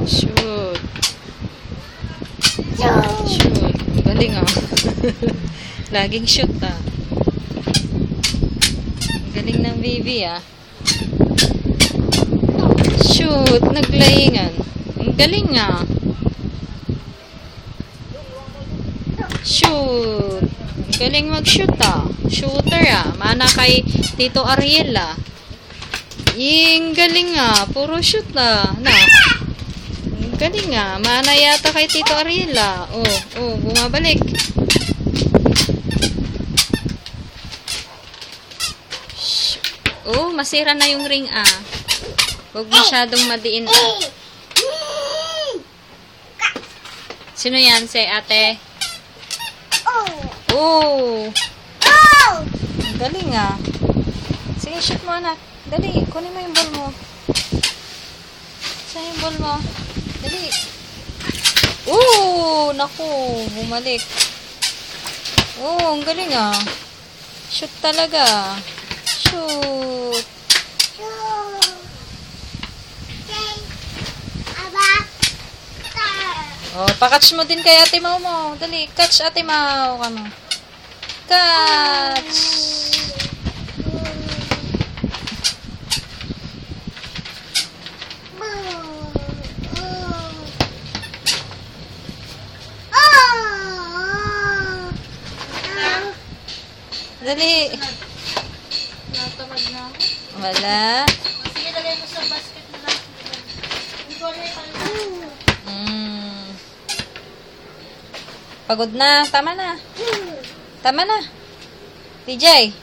Shoot. Shoot. Galing ah. Laging shoot ah. Galing ng baby ah. Shoot. Naglayingan. Ang galing ah. Shoot. Ang galing mag-shoot ah. Shooter ah. Mana kay Tito Ariel ah. Yung galing ah. Puro shoot ah. Na. Galing nga. Mana yata kay Tito Ariela. Oh, bumabalik. Oh, masira na yung ring ah. Huwag masyadong madiin ah. Sino yan? Si ate? Oh. Galing ah. Sige, shoot mo anak. Dali, kunin mo yung ball mo. Saan yung ball mo? Dali. Naku, bumalik. Ang galing ah. Shoot talaga. Shoot. Pa-catch mo din kay Ate Mau mo. Dali, catch Ate Mau ka mo. Catch. Dali. Natamad na ako. Wala. Sige, lagay mo sa basket na lang. Hindi ko alam yung Pagod na. Tama na. Tama na. TJ.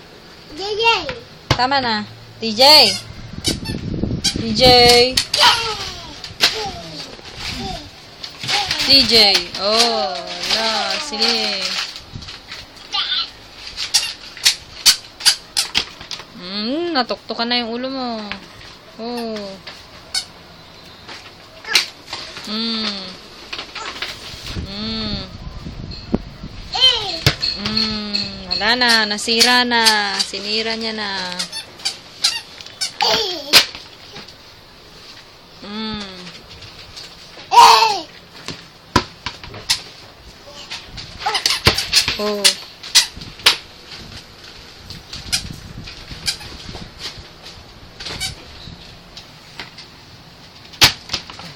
Tama na. TJ. TJ. Oh, la. Sige. Natuktukan na yung ulo mo. Wala na. Nasira na. Sinira niya na.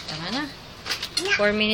Tama na. 4 minutes.